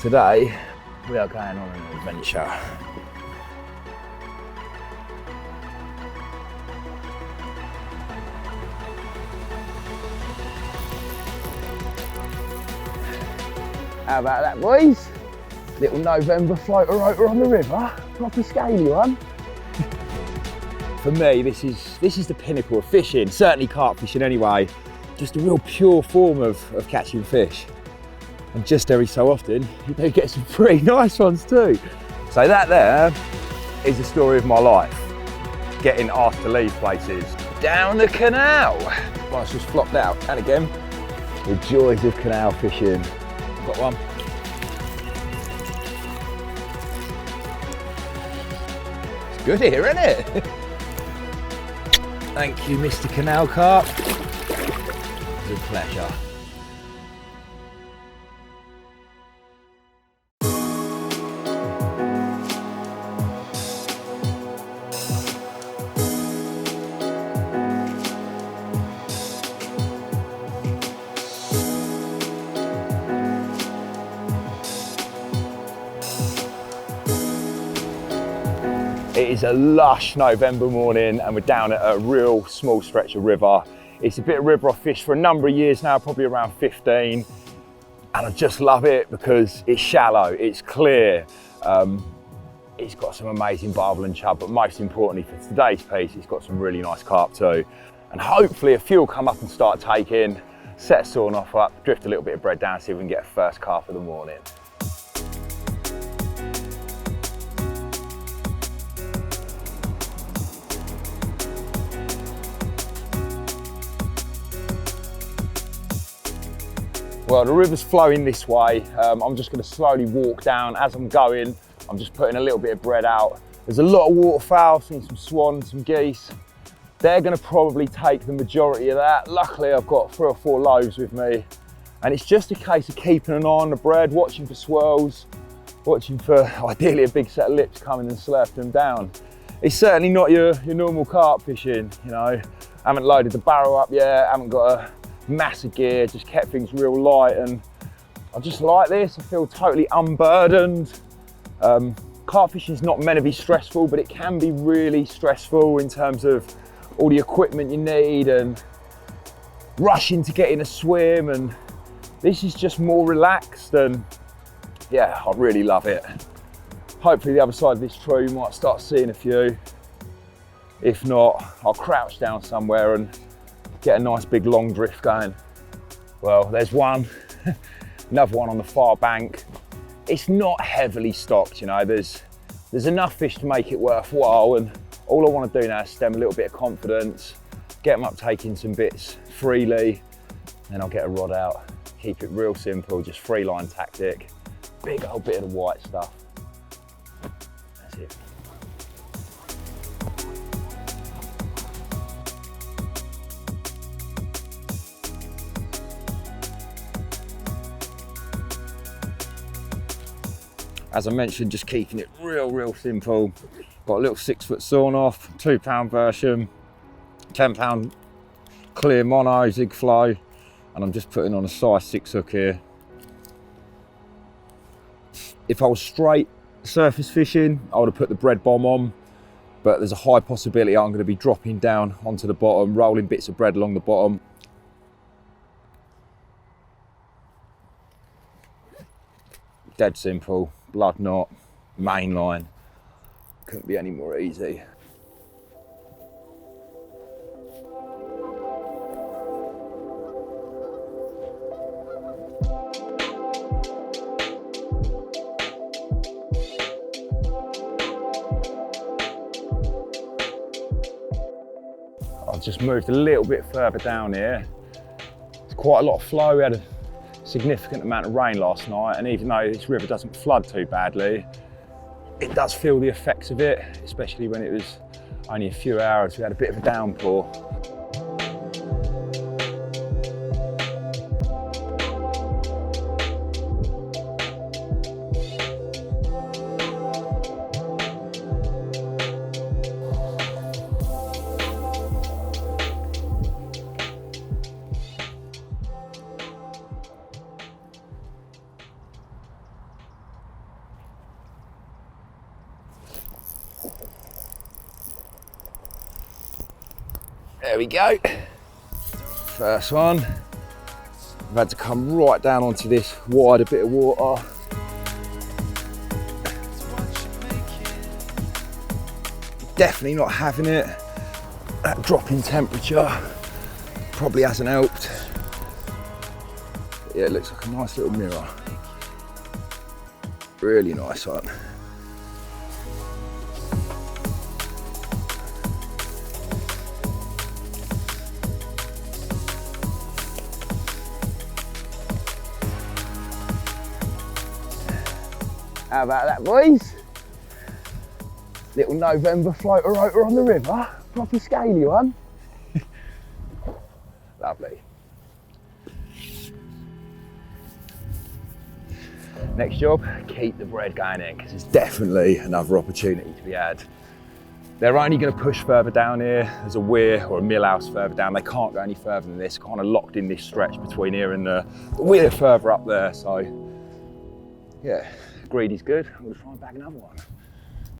Today we are going on an adventure. How about that, boys? Little November floater rotor on the river, proper scaly one. For me, this is the pinnacle of fishing, certainly carp fishing anyway. Just a real pure form of catching fish. And just every so often, you do get some pretty nice ones too. So that there is the story of my life. Getting asked to leave places. Down the canal. Mine's just flopped out. And again, the joys of canal fishing. Got one. It's good here, isn't it? Thank you, Mr. Canal Carp. It's a pleasure. It is a lush November morning and we're down at a real small stretch of river. It's a bit of river I've fished for a number of years now, probably around 15. And I just love it because it's shallow, it's clear. It's got some amazing barbel and chub, but most importantly for today's piece, it's got some really nice carp too. And hopefully a few will come up and start taking, set a sawn off up, drift a little bit of bread down, see if we can get a first carp of the morning. Well, the river's flowing this way. I'm just going to slowly walk down. As I'm going, I'm just putting a little bit of bread out. There's a lot of waterfowl, seen some swans, some geese. They're going to probably take the majority of that. Luckily, I've got 3 or 4 loaves with me. And it's just a case of keeping an eye on the bread, watching for swirls, watching for ideally a big set of lips coming and slurping them down. It's certainly not your normal carp fishing, you know. I haven't loaded the barrel up yet, haven't got a massive gear, just kept things real light, and I just like this. I feel totally unburdened. Carp fishing is not meant to be stressful, but it can be really stressful in terms of all the equipment you need and rushing to get in a swim, and this is just more relaxed, and yeah, I really love it. Hopefully the other side of this tree you might start seeing a few. If not, I'll crouch down somewhere and get a nice big long drift going. Well, there's one, another one on the far bank. It's not heavily stocked, you know, there's enough fish to make it worthwhile, and all I want to do now is stem a little bit of confidence, get them up taking some bits freely, then I'll get a rod out, keep it real simple, just free line tactic, big old bit of the white stuff. That's it. As I mentioned, just keeping it real simple. Got a little 6-foot sawn off, 2-pound version, 10-pound clear mono zig flow, and I'm just putting on a size 6 hook here. If I was straight surface fishing, I would have put the bread bomb on, but there's a high possibility I'm going to be dropping down onto the bottom, rolling bits of bread along the bottom. Dead simple. Blood knot, main line, couldn't be any more easy. I've just moved a little bit further down here. It's quite a lot of flow. We had a significant amount of rain last night, and even though this river doesn't flood too badly, it does feel the effects of it, especially when it was only a few hours. We had a bit of a downpour. There we go. First one. I've had to come right down onto this wider bit of water. Definitely not having it. That drop in temperature probably hasn't helped. Yeah, it looks like a nice little mirror. Really nice one. How about that, boys? Little November floater rotor on the river. Proper scaly one. Lovely. Next job, keep the bread going in, because there's definitely another opportunity to be had. They're only going to push further down here. There's a weir or a mill house further down. They can't go any further than this, kind of locked in this stretch between here and the weir further up there. So yeah, greedy's good. I'm going to try and bag another one.